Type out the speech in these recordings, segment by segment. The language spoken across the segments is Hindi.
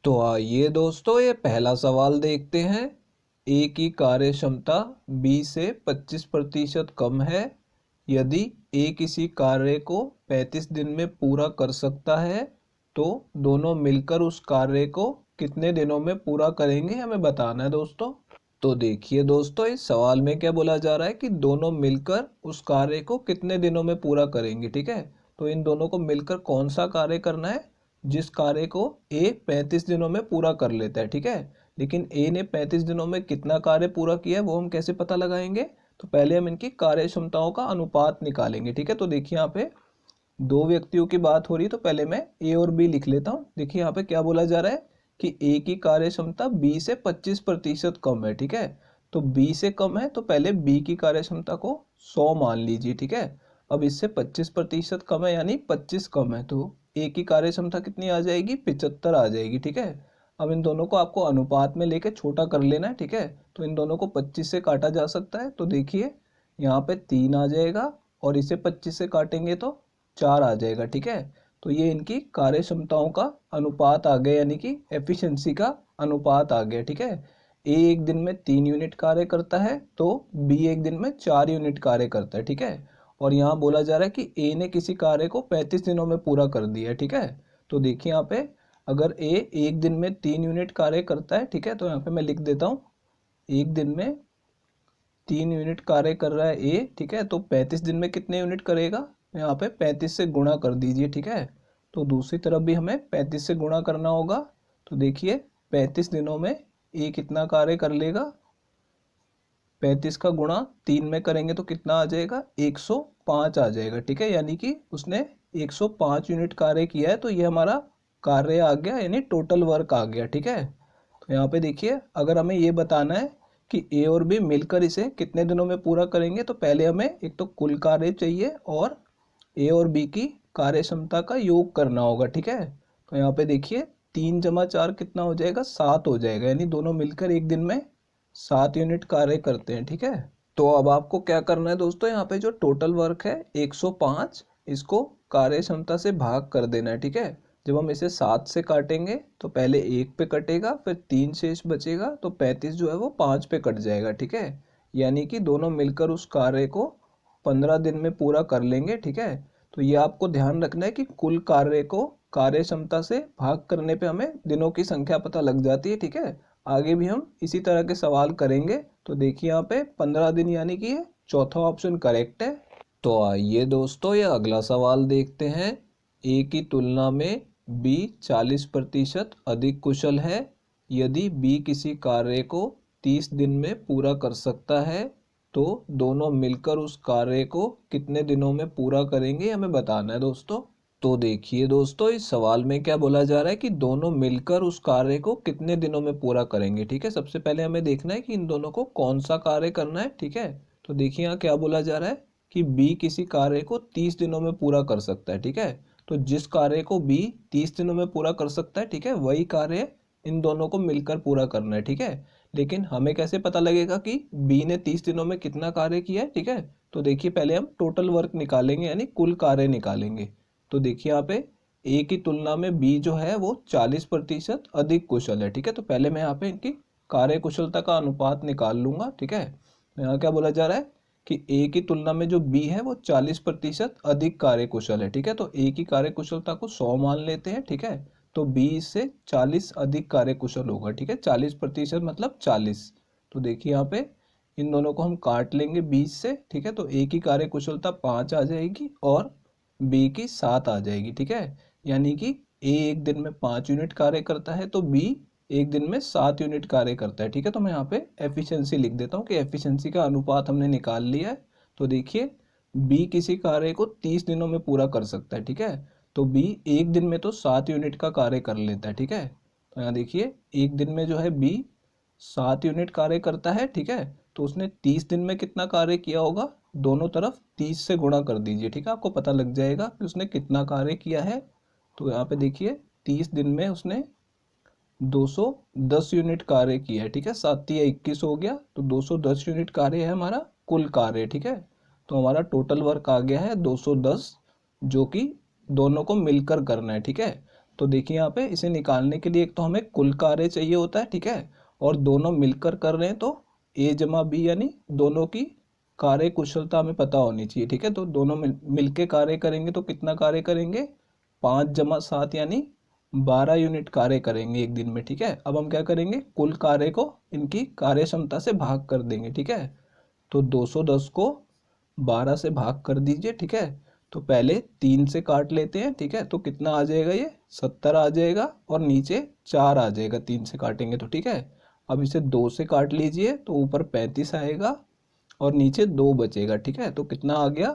तो आइए दोस्तों, ये पहला सवाल देखते हैं। ए की कार्य क्षमता बी से 25% कम है। यदि ए किसी कार्य को 35 दिन में पूरा कर सकता है तो दोनों मिलकर उस कार्य को कितने दिनों में पूरा करेंगे, हमें बताना है दोस्तों। तो देखिए दोस्तों, इस सवाल में क्या बोला जा रहा है कि दोनों मिलकर उस कार्य को कितने दिनों में पूरा करेंगे। ठीक है, तो इन दोनों को मिलकर कौन सा कार्य करना है, जिस कार्य को ए 35 दिनों में पूरा कर लेता है। ठीक है, लेकिन ए ने 35 दिनों में कितना कार्य पूरा किया है वो हम कैसे पता लगाएंगे। तो पहले हम इनकी कार्य क्षमताओं का अनुपात निकालेंगे। ठीक है, तो देखिए यहाँ पे दो व्यक्तियों की बात हो रही है, तो पहले मैं ए और बी लिख लेता हूँ। देखिए यहाँ पे क्या बोला जा रहा है कि ए की कार्य क्षमता बी से 25% कम है। ठीक है, तो बी से कम है तो पहले बी की कार्य क्षमता को 100 मान लीजिए। ठीक है, अब इससे 25% कम है यानी 25 कम है, तो ए की कार्य क्षमता कितनी आ जाएगी, 75 आ जाएगी। ठीक है, अब इन दोनों को आपको अनुपात में लेके छोटा कर लेना है। ठीक है, तो इन दोनों को 25 से काटा जा सकता है, तो देखिए यहाँ पे 3 आ जाएगा और इसे 25 से काटेंगे तो 4 आ जाएगा। ठीक है, तो ये इनकी कार्य क्षमताओं का अनुपात आ गया, यानी कि एफिशिएंसी का अनुपात आ गया। ठीक है, ए एक दिन में 3 यूनिट कार्य करता है तो बी एक दिन में 4 यूनिट कार्य करता है। ठीक है, और यहाँ बोला जा रहा है कि ए ने किसी कार्य को 35 दिनों में पूरा कर दिया है। ठीक है, तो देखिए यहाँ पे अगर ए एक दिन में 3 यूनिट कार्य करता है, ठीक है, तो यहाँ पे मैं लिख देता हूँ एक दिन में 3 यूनिट कार्य कर रहा है ए। ठीक है, तो 35 दिन में कितने यूनिट करेगा, यहाँ पे 35 से गुणा कर दीजिए। ठीक है, तो दूसरी तरफ भी हमें 35 से गुणा करना होगा। तो देखिए 35 दिनों में ए कितना कार्य कर लेगा, 35 का गुणा 3 में करेंगे तो कितना आ जाएगा, 105 आ जाएगा। ठीक है, यानी कि उसने 105 यूनिट कार्य किया है, तो ये हमारा कार्य आ गया, यानी टोटल वर्क आ गया। ठीक है, तो यहाँ पे देखिए अगर हमें ये बताना है कि ए और बी मिलकर इसे कितने दिनों में पूरा करेंगे, तो पहले हमें एक तो कुल कार्य चाहिए और ए और बी की कार्य क्षमता का योग करना होगा। ठीक है, तो यहाँ पे देखिए 3 जमा 4 कितना हो जाएगा, 7 हो जाएगा, यानी दोनों मिलकर एक दिन में 7 यूनिट कार्य करते हैं। ठीक है, तो अब आपको क्या करना है दोस्तों, यहाँ पे जो टोटल वर्क है 105, इसको कार्य क्षमता से भाग कर देना है। ठीक है, जब हम इसे 7 से काटेंगे तो पहले 1 पे कटेगा, फिर 3 शेष बचेगा, तो 35 जो है वो 5 पे कट जाएगा। ठीक है, यानी कि दोनों मिलकर उस कार्य को 15 दिन में पूरा कर लेंगे। ठीक है, तो ये आपको ध्यान रखना है कि कुल कार्य को कार्य क्षमता से भाग करने पे हमें दिनों की संख्या पता लग जाती है। ठीक है, आगे भी हम इसी तरह के सवाल करेंगे। तो देखिए यहाँ पे 15 दिन, यानी कि ये चौथा ऑप्शन करेक्ट है। तो आइए दोस्तों, ये अगला सवाल देखते हैं। ए की तुलना में बी 40% अधिक कुशल है। यदि बी किसी कार्य को 30 दिन में पूरा कर सकता है तो दोनों मिलकर उस कार्य को कितने दिनों में पूरा करेंगे, हमें बताना है दोस्तों। तो देखिए दोस्तों, इस सवाल में क्या बोला जा रहा है कि दोनों मिलकर उस कार्य को कितने दिनों में पूरा करेंगे। ठीक है, सबसे पहले हमें देखना है कि इन दोनों को कौन सा कार्य करना है। ठीक है, तो देखिए यहाँ क्या बोला जा रहा है कि बी किसी कार्य को 30 दिनों में पूरा कर सकता है। ठीक है, तो जिस कार्य को बी 30 दिनों में पूरा कर सकता है, ठीक है, वही कार्य इन दोनों को मिलकर पूरा करना है। ठीक है, लेकिन हमें कैसे पता लगेगा कि बी ने 30 दिनों में कितना कार्य किया है। ठीक है, तो देखिए पहले हम टोटल वर्क निकालेंगे, यानी कुल कार्य निकालेंगे। तो देखिए यहाँ पे ए की तुलना में बी जो है वो 40% अधिक कुशल है। ठीक है, तो पहले मैं यहाँ पे इनकी कार्य कुशलता का अनुपात निकाल लूंगा। ठीक है, तो यहाँ क्या बोला जा रहा है कि ए की तुलना में जो बी है वो 40% अधिक कार्य कुशल है। ठीक है, तो ए की कार्य कुशलता को 100 मान लेते हैं। ठीक है, तो 20 से 40 अधिक कार्य कुशल होगा। ठीक है, 40% मतलब 40। तो देखिए यहाँ पे इन दोनों को हम काट लेंगे 20 से। ठीक है, तो ए की कार्य कुशलता 5 आ जाएगी और बी की 7 आ जाएगी। ठीक है, यानी कि ए एक दिन में 5 यूनिट कार्य करता है तो बी एक दिन में 7 यूनिट कार्य करता है। ठीक है, तो मैं यहाँ पे एफिशिएंसी लिख देता हूँ कि एफिशिएंसी का अनुपात हमने निकाल लिया है। तो देखिए बी किसी कार्य को 30 दिनों में पूरा कर सकता है। ठीक है, तो बी एक दिन में तो 7 यूनिट का कार्य कर लेता है। ठीक है, तो यहाँ देखिए एक दिन में जो है बी 7 यूनिट कार्य करता है। ठीक है, तो उसने 30 दिन में कितना कार्य किया होगा, दोनों तरफ 30 से गुणा कर दीजिए। ठीक है, आपको पता लग जाएगा कि उसने कितना कार्य किया है। तो यहाँ पे देखिए 30 दिन में उसने 210 यूनिट कार्य किया है। ठीक है, 7 या 21 हो गया, तो 210 यूनिट कार्य है हमारा कुल कार्य। ठीक है, तो हमारा टोटल वर्क आ गया है 210, जो कि दोनों को मिलकर करना है। ठीक है, तो देखिए यहाँ पे इसे निकालने के लिए एक तो हमें कुल कार्य चाहिए होता है, ठीक है, और दोनों मिलकर कर रहे हैं तो ए जमा बी यानी दोनों की कार्य कुशलता हमें पता होनी चाहिए, ठीक है। तो दोनों मिलके कार्य करेंगे तो कितना कार्य करेंगे, 5 + 7 यानी 12 यूनिट कार्य करेंगे एक दिन में, ठीक है। अब हम क्या करेंगे, कुल कार्य को इनकी कार्य क्षमता से भाग कर देंगे, ठीक है। तो 210 को 12 से भाग कर दीजिए, ठीक है। तो पहले 3 से काट लेते हैं, ठीक है। तो कितना आ जाएगा, ये 70 आ जाएगा और नीचे 4 आ जाएगा 3 से काटेंगे तो, ठीक है। अब इसे 2 से काट लीजिए तो ऊपर 35 आएगा और नीचे 2 बचेगा, ठीक है। तो कितना आ गया,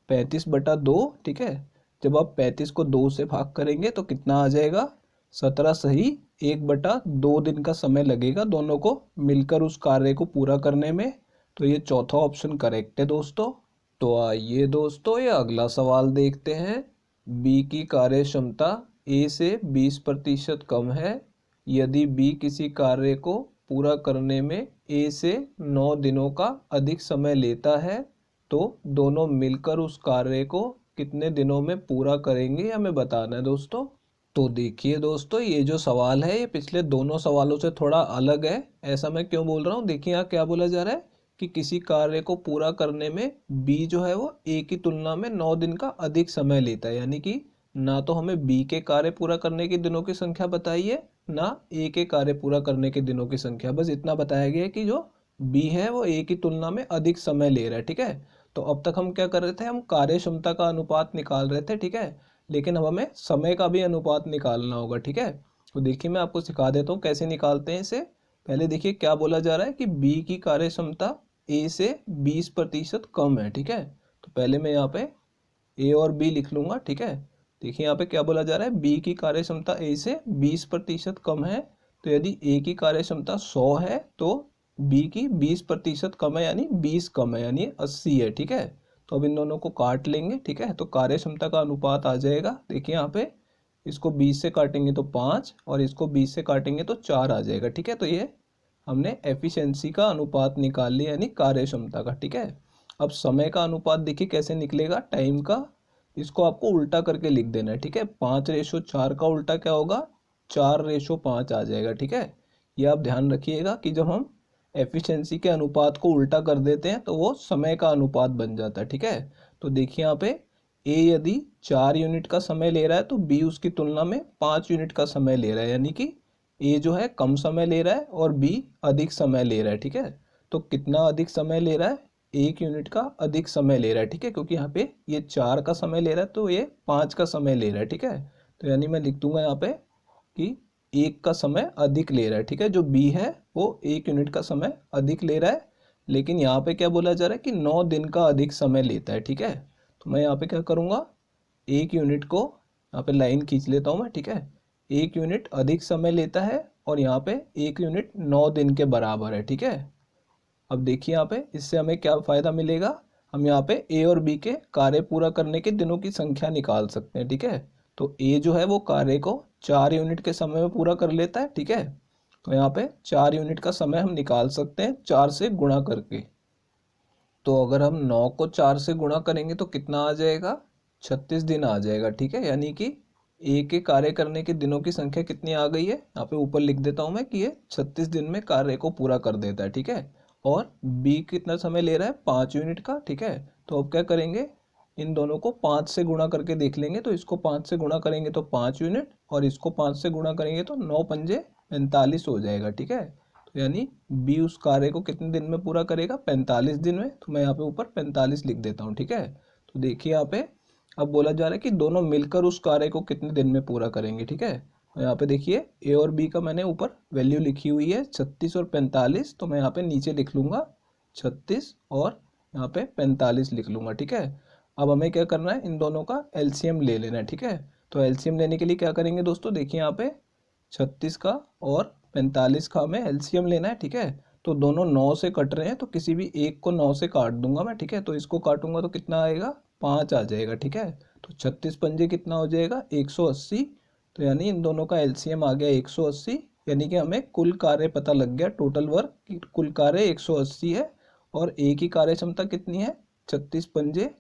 35/2, ठीक है। जब आप 35 को 2 से भाग करेंगे तो कितना आ जाएगा, 17 सही 1/2 दिन का समय लगेगा दोनों को मिलकर उस कार्य को पूरा करने में। तो ये चौथा ऑप्शन करेक्ट है दोस्तों। तो आइए दोस्तों ये अगला सवाल देखते हैं। बी की कार्य क्षमता ए से 20% कम है। यदि बी किसी कार्य को पूरा करने में ए से 9 दिनों का अधिक समय लेता है तो दोनों मिलकर उस कार्य को कितने दिनों में पूरा करेंगे, ये हमें बताना है दोस्तों। तो देखिए दोस्तों, ये जो सवाल है ये पिछले दोनों सवालों से थोड़ा अलग है। ऐसा मैं क्यों बोल रहा हूँ, देखिए यहाँ क्या बोला जा रहा है कि किसी कार्य को पूरा करने में बी जो है वो ए की तुलना में 9 दिन का अधिक समय लेता है, यानी कि ना तो हमें बी के कार्य पूरा करने के दिनों की संख्या बताई है, ना ए के कार्य पूरा करने के दिनों की संख्या। बस इतना बताया गया है कि जो बी है वो ए की तुलना में अधिक समय ले रहा है, ठीक है। तो अब तक हम क्या कर रहे थे, हम कार्य क्षमता का अनुपात निकाल रहे थे, ठीक है। लेकिन अब हमें समय का भी अनुपात निकालना होगा, ठीक है। तो देखिए मैं आपको सिखा देता हूँ कैसे निकालते हैं इसे। पहले देखिए क्या बोला जा रहा है कि बी की कार्य क्षमता ए से 20% कम है, ठीक है। तो पहले मैं यहाँ पे ए और बी लिख लूंगा, ठीक है। देखिए यहाँ पे क्या बोला जा रहा है, बी की कार्य क्षमता ए से 20% कम है। तो यदि ए की कार्य क्षमता 100 है तो बी की 20% कम है यानी 20 कम है यानी 80 है, ठीक है। तो अब इन दोनों को काट लेंगे, ठीक है। तो कार्य क्षमता का अनुपात आ जाएगा, देखिए यहाँ पे इसको 20 से काटेंगे तो 5 और इसको 20 से काटेंगे तो 4 आ जाएगा, ठीक है। तो ये हमने एफिशिएंसी का अनुपात निकाल लिया यानी कार्य क्षमता का, ठीक है। अब समय का अनुपात देखिए कैसे निकलेगा, टाइम का, इसको आपको उल्टा करके लिख देना है, ठीक है। 5/4 का उल्टा क्या होगा, 4/5 आ जाएगा, ठीक है। ये आप ध्यान रखिएगा कि जब हम एफिशिएंसी के अनुपात को उल्टा कर देते हैं तो वो समय का अनुपात बन जाता है, ठीक है। तो देखिए यहाँ पे ए यदि 4 यूनिट का समय ले रहा है तो बी उसकी तुलना में 5 यूनिट का समय ले रहा है, यानी कि ए जो है कम समय ले रहा है और बी अधिक समय ले रहा है, ठीक है। तो कितना अधिक समय ले रहा है, 1 यूनिट का अधिक समय ले रहा है, ठीक है। क्योंकि यहाँ पे ये 4 का समय ले रहा है तो ये 5 का समय ले रहा है, ठीक है। तो यानी मैं लिख दूंगा यहाँ पे कि 1 का समय अधिक ले रहा है, ठीक है। जो बी है वो 1 यूनिट का समय अधिक ले रहा है, लेकिन यहाँ पे क्या बोला जा रहा है कि 9 दिन का अधिक समय लेता है, ठीक है। तो मैं यहाँ पे क्या करूँगा, 1 यूनिट को यहाँ पे लाइन खींच लेता हूँ मैं, ठीक है। 1 यूनिट अधिक समय लेता है और यहाँ पे 1 यूनिट 9 दिन के बराबर है, ठीक है। अब देखिए यहाँ पे इससे हमें क्या फ़ायदा मिलेगा, हम यहाँ पे ए और बी के कार्य पूरा करने के दिनों की संख्या निकाल सकते हैं, ठीक है। तो ए जो है वो कार्य को 4 यूनिट के समय में पूरा कर लेता है, ठीक है। तो यहाँ पे 4 यूनिट का समय हम निकाल सकते हैं 4 से गुणा करके। तो अगर हम 9 को 4 से गुणा करेंगे तो कितना आ जाएगा, 36 दिन आ जाएगा, ठीक है। यानी कि ए के कार्य करने के दिनों की संख्या कितनी आ गई है, यहाँ पे ऊपर लिख देता हूँ मैं कि ये 36 दिन में कार्य को पूरा कर देता है, ठीक है। और बी कितना समय ले रहा है, 5 यूनिट का, ठीक है। तो अब क्या करेंगे, इन दोनों को 5 से गुणा करके देख लेंगे। तो इसको 5 से गुणा करेंगे तो 5 यूनिट और इसको 5 से गुणा करेंगे तो 9×5 45 हो जाएगा, ठीक है। तो यानी बी उस कार्य को कितने दिन में पूरा करेगा, 45 दिन में। तो मैं यहाँ पे ऊपर 45 लिख देता हूँ, ठीक है। तो देखिए यहाँ पे अब बोला जा रहा है कि दोनों मिलकर उस कार्य को कितने दिन में पूरा करेंगे, ठीक है। तो यहाँ पे देखिए ए और बी का मैंने ऊपर वैल्यू लिखी हुई है 36 और 45। तो मैं यहाँ पे नीचे लिख लूँगा 36 और यहाँ पे 45 लिख लूँगा, ठीक है। अब हमें क्या करना है, इन दोनों का एलसीएम ले लेना है, ठीक है। तो एलसीएम लेने के लिए क्या करेंगे दोस्तों, देखिए यहाँ पे 36 का और 45 का हमें एलसीएम लेना है, ठीक है। तो दोनों 9 से कट रहे हैं तो किसी भी एक को 9 से काट दूंगा मैं, ठीक है। तो इसको काटूंगा तो कितना आएगा, 5 आ जाएगा, ठीक है। तो 36 पंजे कितना हो जाएगा, 180। तो यानी इन दोनों का एलसीएम आ गया 180, यानी कि हमें कुल कार्य पता लग गया, टोटल वर्क की कुल कार्य 180 है। और ए की कार्य क्षमता कितनी है, 36 पंजे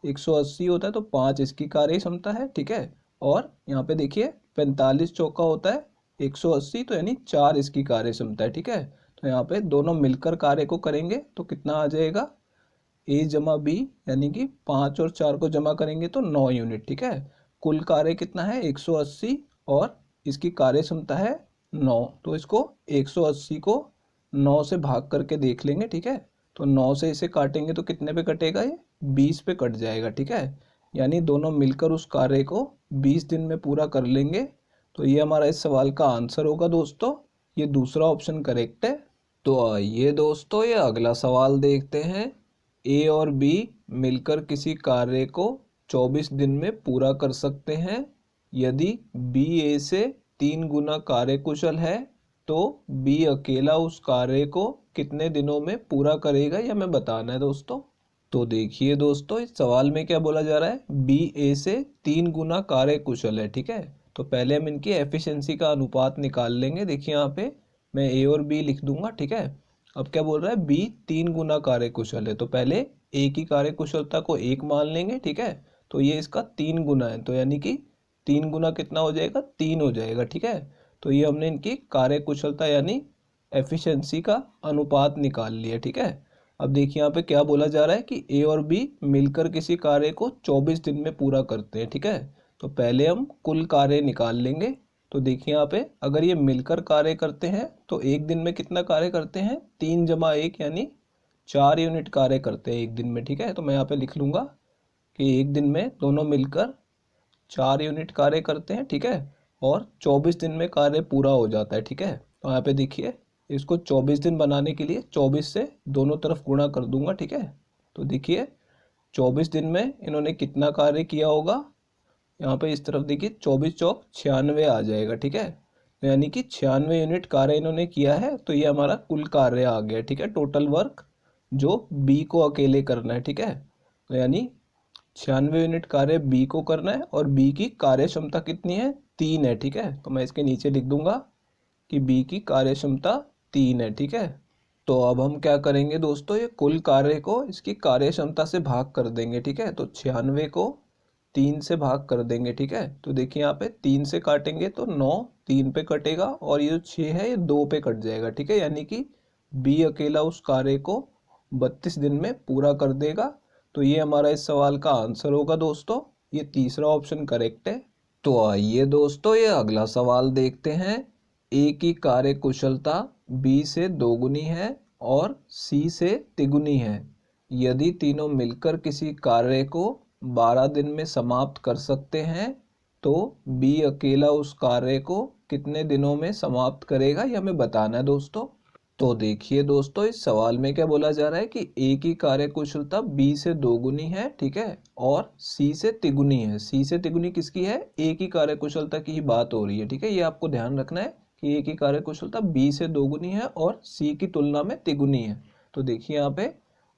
180 होता है तो 5 इसकी कार्य क्षमता है, ठीक है। और यहाँ पे देखिए 45 चौका होता है 180, तो यानी 4 इसकी कार्य क्षमता है। ठीक है, तो यहाँ पे दोनों मिलकर कार्य को करेंगे तो कितना आ जाएगा, ए जमा बी, यानी कि 5 और 4 को जमा करेंगे तो 9 यूनिट। ठीक है, कुल कार्य कितना है 180 और इसकी कार्य क्षमता है 9, तो इसको 180 को 9 से भाग करके देख लेंगे। ठीक है, तो 9 से इसे काटेंगे तो कितने पे कटेगा, ये 20 पे कट जाएगा। ठीक है, यानी दोनों मिलकर उस कार्य को 20 दिन में पूरा कर लेंगे। तो ये हमारा इस सवाल का आंसर होगा दोस्तों, ये दूसरा ऑप्शन करेक्ट है। तो आइए दोस्तों ये अगला सवाल देखते हैं। ए और बी मिलकर किसी कार्य को 24 दिन में पूरा कर सकते हैं। यदि बी ए से 3 गुना कार्यकुशल है तो बी अकेला उस कार्य को कितने दिनों में पूरा करेगा, यह हमें बताना है दोस्तों। तो देखिए दोस्तों इस सवाल में क्या बोला जा रहा है, बी ए से 3 गुना कार्यकुशल है। ठीक है, तो पहले हम इनकी एफिशिएंसी का अनुपात निकाल लेंगे। देखिए यहाँ पे मैं ए और बी लिख दूंगा। ठीक है, अब क्या बोल रहा है, बी 3 गुना कार्यकुशल है, तो पहले ए की कार्यकुशलता को 1 मान लेंगे। ठीक है, तो ये इसका 3 गुना है, तो यानी कि 3 गुना कितना हो जाएगा, 3 हो जाएगा। ठीक है, तो ये हमने इनकी कार्यकुशलता यानी एफिशिएंसी का अनुपात निकाल लिया। ठीक है, अब देखिए यहाँ पे क्या बोला जा रहा है कि ए और बी मिलकर किसी कार्य को 24 दिन में पूरा करते हैं। ठीक है, तो पहले हम कुल कार्य निकाल लेंगे। तो देखिए यहाँ पे अगर ये मिलकर कार्य करते हैं तो एक दिन में कितना कार्य करते हैं, 3 जमा 1 यानी 4 यूनिट कार्य करते हैं एक दिन में। ठीक है, तो मैं यहाँ पे लिख लूँगा कि एक दिन में दोनों मिलकर 4 यूनिट कार्य करते हैं। ठीक है, और 24 दिन में कार्य पूरा हो जाता है। ठीक है, तो यहाँ पे देखिए इसको 24 दिन बनाने के लिए 24 से दोनों तरफ गुणा कर दूंगा। ठीक है, तो देखिए 24 दिन में इन्होंने कितना कार्य किया होगा, यहाँ पे इस तरफ देखिए 24 चौक 96 आ जाएगा। ठीक है, तो यानी कि 96 यूनिट कार्य इन्होंने किया है, तो ये हमारा कुल कार्य आ गया। ठीक है, टोटल वर्क जो बी को अकेले करना है। ठीक है, तो यानी 96 यूनिट कार्य बी को करना है और बी की कार्य क्षमता कितनी है, 3 है। ठीक है, तो मैं इसके नीचे लिख दूंगा कि बी की कार्य क्षमता 3 है। ठीक है, तो अब हम क्या करेंगे दोस्तों, ये कुल कार्य को इसकी कार्य क्षमता से भाग कर देंगे। ठीक है, तो 96 को 3 से भाग कर देंगे। ठीक है, तो देखिए यहाँ पे 3 से काटेंगे तो 9 3 पे कटेगा और ये जो 6 है ये 2 पे कट जाएगा। ठीक है, यानी कि बी अकेला उस कार्य को 32 दिन में पूरा कर देगा। तो ये हमारा इस सवाल का आंसर होगा दोस्तों, ये तीसरा ऑप्शन करेक्ट है। तो आइए दोस्तों ये अगला सवाल देखते हैं। ए की कार्य कुशलता बी से दोगुनी है और सी से तिगुनी है। यदि तीनों मिलकर किसी कार्य को 12 दिन में समाप्त कर सकते हैं तो बी अकेला उस कार्य को कितने दिनों में समाप्त करेगा, यह हमें बताना है दोस्तों। तो देखिए दोस्तों इस सवाल में क्या बोला जा रहा है कि ए की कार्य कुशलता बी से दोगुनी है। ठीक है, और सी से तिगुनी है। सी से तिगुनी किसकी है, ए की कार्य कुशलता की ही बात हो रही है। ठीक है, ये आपको ध्यान रखना है कि ए की कार्य कुशलता बी से दोगुनी है और सी की तुलना में तिगुनी है। तो देखिए यहाँ पे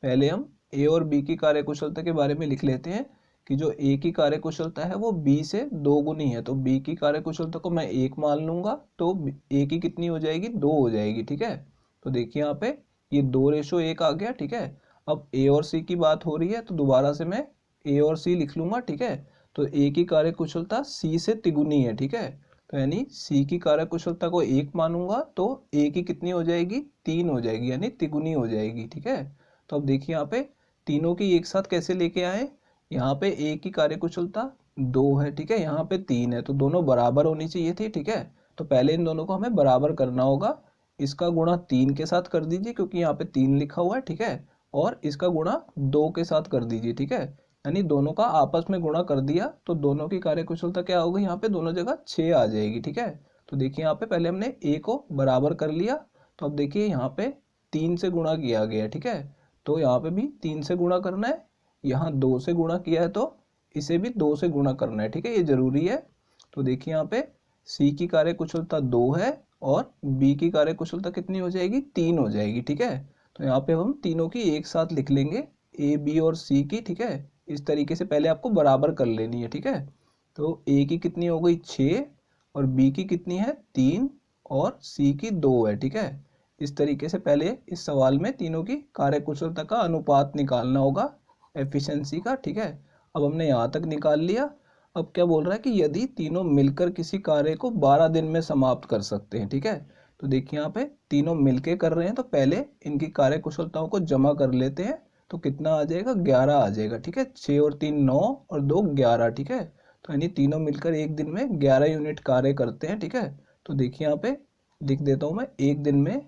पहले हम ए और बी की कार्य कुशलता के बारे में लिख लेते हैं कि जो ए की कार्य कुशलता है वो बी से दोगुनी है, तो बी की कार्य कुशलता को मैं 1 मान लूंगा, तो ए की कितनी हो जाएगी, 2 हो जाएगी। ठीक है, तो देखिए यहाँ पे ये 2:1 आ गया। ठीक है, अब ए और सी की बात हो रही है तो दोबारा से मैं ए और सी लिख लूंगा। ठीक है, तो ए की कार्य कुशलता सी से तिगुनी है। ठीक है, तो यानी सी की कार्य कुशलता को 1 मानूंगा तो ए की कितनी हो जाएगी, 3 हो जाएगी, यानी तिगुनी हो जाएगी। ठीक है, तो अब देखिए यहाँ पे तीनों की एक साथ कैसे लेके आए, यहाँ पे ए की कार्य कुशलता 2 है। ठीक है, यहाँ पे 3 है, तो दोनों बराबर होनी चाहिए थी। ठीक है, तो पहले इन दोनों को हमें बराबर करना होगा। इसका गुणा 3 के साथ कर दीजिए क्योंकि यहाँ पे 3 लिखा हुआ है। ठीक है, और इसका गुणा 2 के साथ कर दीजिए। ठीक है, यानी दोनों का आपस में गुणा कर दिया तो दोनों की कार्य कुशलता क्या होगी, यहाँ पे दोनों जगह 6 आ जाएगी। ठीक है, तो देखिए यहाँ पे पहले हमने ए को बराबर कर लिया, तो अब देखिए यहाँ पे 3 से गुणा किया गया। ठीक है, तो यहाँ पे भी 3 से गुणा करना है, यहाँ 2 से गुणा किया है तो इसे भी 2 से गुणा करना है। ठीक है, ये जरूरी है। तो देखिए यहाँ पे सी की कार्य कुशलता 2 है और बी की कार्य कुशलता कितनी हो जाएगी, 3 हो जाएगी। ठीक है, तो यहाँ पे हम तीनों की एक साथ लिख लेंगे, ए बी और सी की। ठीक है, इस तरीके से पहले आपको बराबर कर लेनी है। ठीक है, तो ए की कितनी हो गई 6 और बी की कितनी है 3 और सी की 2 है। ठीक है, इस तरीके से पहले इस सवाल में तीनों की कार्य कुशलता का अनुपात निकालना होगा एफिशिएंसी का। ठीक है, अब हमने यहाँ तक निकाल लिया। अब क्या बोल रहा है कि यदि तीनों मिलकर किसी कार्य को 12 दिन में समाप्त कर सकते हैं। ठीक है, तो देखिए यहाँ पे तीनों मिलके कर रहे हैं, तो पहले इनकी कार्य कुशलताओं को जमा कर लेते हैं। तो कितना आ जाएगा, 11 आ जाएगा। ठीक है, 6 और 3 9 और 2 11। ठीक है, तो यानी तीनों मिलकर एक दिन में 11 यूनिट कार्य करते हैं। ठीक है, तो देखिए यहाँ पे लिख देता हूँ मैं, एक दिन में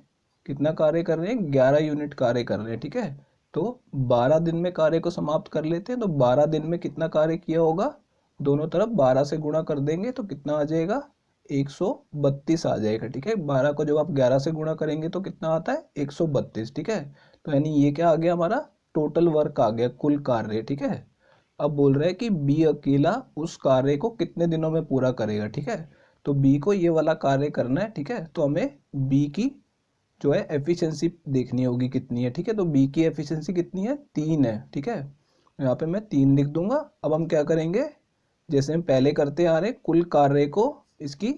कितना कार्य कर रहे हैं, 11 यूनिट कार्य कर रहे हैं। ठीक है, तो 12 दिन में कार्य को समाप्त कर लेते हैं। तो 12 दिन में कितना कार्य किया होगा, दोनों तरफ 12 से गुणा कर देंगे तो कितना आ जाएगा, 132 आ जाएगा। ठीक है, 12 को जब आप 11 से गुणा करेंगे तो कितना आता है, 132। ठीक है, तो यानी ये क्या आ गया, हमारा टोटल वर्क आ गया, कुल कार्य। ठीक है, अब बोल रहे हैं कि बी अकेला उस कार्य को कितने दिनों में पूरा करेगा। ठीक है, तो बी को ये वाला कार्य करना है। ठीक है, तो हमें बी की जो है एफिशिएंसी देखनी होगी कितनी है। ठीक है, तो बी की एफिशिएंसी कितनी है, 3 है। ठीक है, यहाँ पे मैं 3 लिख दूंगा। अब हम क्या करेंगे, जैसे हम पहले करते आ रहे, कुल कार्य को इसकी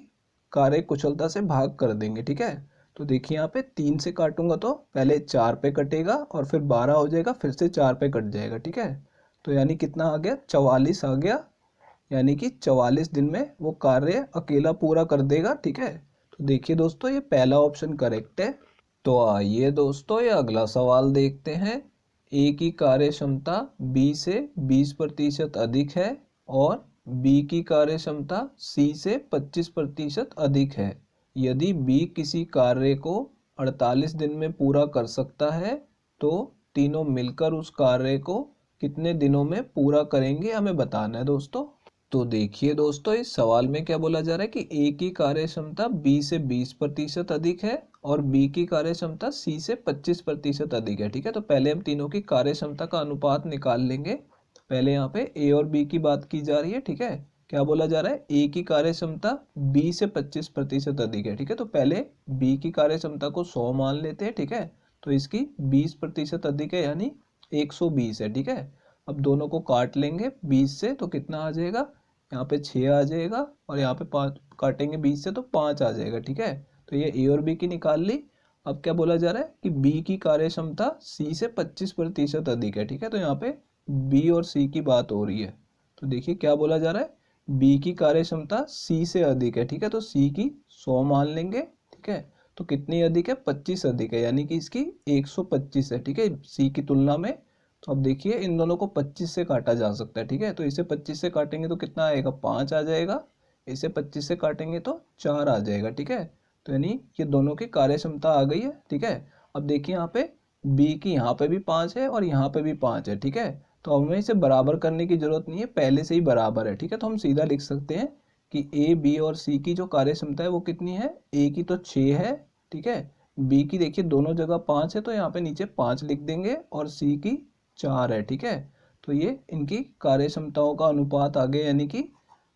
कार्य कुशलता से भाग कर देंगे। ठीक है, तो देखिए यहाँ पे 3 से काटूंगा तो पहले 4 पे कटेगा और फिर 12 हो जाएगा, फिर से 4 पे कट जाएगा। ठीक है, तो यानी कितना आ गया, 44 आ गया। यानी कि 44 दिन में वो कार्य अकेला पूरा कर देगा। ठीक है, तो देखिए दोस्तों, ये पहला ऑप्शन करेक्ट है। तो आइए दोस्तों, ये अगला सवाल देखते हैं। ए की कार्य क्षमता बी से 20% अधिक है और बी की कार्य क्षमता सी से 25% अधिक है। यदि बी किसी कार्य को 48 दिन में पूरा कर सकता है तो तीनों मिलकर उस कार्य को कितने दिनों में पूरा करेंगे, हमें बताना है दोस्तों। तो देखिए दोस्तों, इस सवाल में क्या बोला जा रहा है कि ए की कार्य क्षमता बी से 20% अधिक है और बी की कार्य क्षमता सी से 25% अधिक है। ठीक है, तो पहले हम तीनों की कार्य क्षमता का अनुपात निकाल लेंगे। पहले यहाँ पे ए और बी की बात की जा रही है। ठीक है, क्या बोला जा रहा है, ए की कार्य क्षमता बी से 25% अधिक है। ठीक है, तो पहले बी की कार्य क्षमता को 100 मान लेते हैं। ठीक है, तो इसकी 20% अधिक है यानी 120 है। ठीक है, अब दोनों को काट लेंगे 20 से तो कितना आ जाएगा, यहाँ पे 6 आ जाएगा और यहाँ पे 5 काटेंगे 20 से तो 5 आ जाएगा। ठीक है, तो ये ए और बी की निकाल ली। अब क्या बोला जा रहा है कि बी की कार्य क्षमता सी से 25% अधिक है। ठीक है, तो यहाँ पे बी और सी की बात हो रही है। तो देखिए क्या बोला जा रहा है, बी की कार्य क्षमता सी से अधिक है। ठीक है, तो सी की 100 मान लेंगे। ठीक है, तो कितनी अधिक है, 25 अधिक है, यानी कि इसकी 125 है। ठीक है, सी की तुलना में। तो अब देखिए इन दोनों को 25 से काटा जा सकता है। ठीक है, तो इसे 25 से काटेंगे तो कितना आएगा, 5 आ जाएगा। इसे 25 से काटेंगे तो 4 आ जाएगा। ठीक है, तो यानी ये दोनों की कार्य क्षमता आ गई है। ठीक है, अब देखिए यहाँ पे बी की यहाँ पे भी 5 है और यहाँ पे भी 5 है। ठीक है, तो हमें इसे बराबर करने की जरूरत नहीं है, पहले से ही बराबर है। ठीक है, तो हम सीधा लिख सकते हैं कि ए बी और सी की जो कार्य क्षमता है वो कितनी है, ए की तो 6 है। ठीक है, बी की देखिए दोनों जगह 5 है तो यहाँ पे नीचे 5 लिख देंगे और सी की 4 है। ठीक है, तो ये इनकी कार्य क्षमताओं का अनुपात आ गया, यानी कि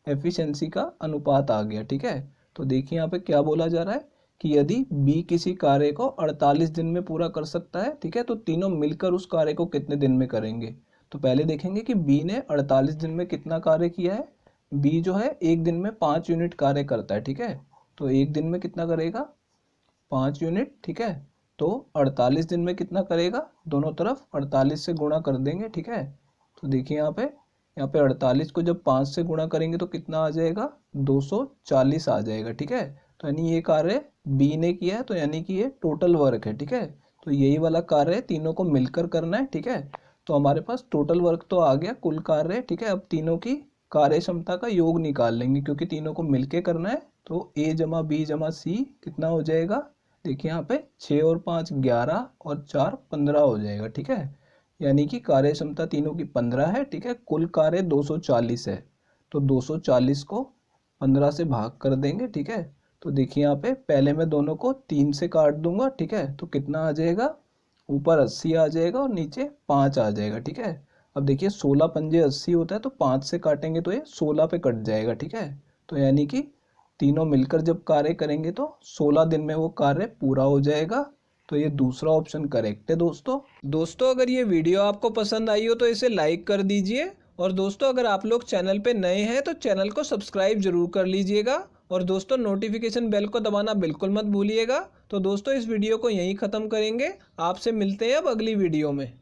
एफिशिएंसी का अनुपात आ गया। ठीक है, तो देखिए यहाँ पे क्या बोला जा रहा है कि यदि बी किसी कार्य को 48 दिन में पूरा कर सकता है। ठीक है, तो तीनों मिलकर उस कार्य को कितने दिन में करेंगे। तो पहले देखेंगे कि बी ने 48 दिन में कितना कार्य किया है। बी जो है एक दिन में 5 यूनिट कार्य करता है। ठीक है, तो एक दिन में कितना करेगा, 5 यूनिट। ठीक है, तो 48 दिन में कितना करेगा, दोनों तरफ 48 से गुणा कर देंगे। ठीक है, तो देखिए यहाँ पे 48 को जब 5 से गुणा करेंगे तो कितना आ जाएगा, 240 आ जाएगा। ठीक है, तो यानी ये कार्य बी ने किया है, तो यानी कि ये टोटल वर्क है। ठीक है, तो यही वाला कार्य तीनों को मिलकर करना है। ठीक है, तो हमारे पास टोटल वर्क तो आ गया, कुल कार्य। ठीक है, अब तीनों की कार्य क्षमता का योग निकाल लेंगे क्योंकि तीनों को मिलके करना है। तो ए जमा बी जमा सी कितना हो जाएगा, देखिए यहाँ पे 6 और 5 11 और 4 15 हो जाएगा। ठीक है, यानी कि कार्य क्षमता तीनों की 15 है। ठीक है, कुल कार्य 240 है, तो 240 को 15 से भाग कर देंगे। ठीक है, तो देखिए यहाँ पे पहले मैं दोनों को 3 से काट दूंगा। ठीक है, तो कितना आ जाएगा, ऊपर 80 आ जाएगा और नीचे 5 आ जाएगा। ठीक है, अब देखिए 16 पंजे 80 होता है तो 5 से काटेंगे तो ये 16 पे कट जाएगा। ठीक है, तो यानी कि तीनों मिलकर जब कार्य करेंगे तो 16 दिन में वो कार्य पूरा हो जाएगा। तो ये दूसरा ऑप्शन करेक्ट है दोस्तों अगर ये वीडियो आपको पसंद आई हो तो इसे लाइक कर दीजिए और दोस्तों अगर आप लोग चैनल पे नए हैं तो चैनल को सब्सक्राइब जरूर कर लीजिएगा और दोस्तों नोटिफिकेशन बेल को दबाना बिल्कुल मत भूलिएगा। तो दोस्तों इस वीडियो को यहीं ख़त्म करेंगे, आपसे मिलते हैं अब अगली वीडियो में।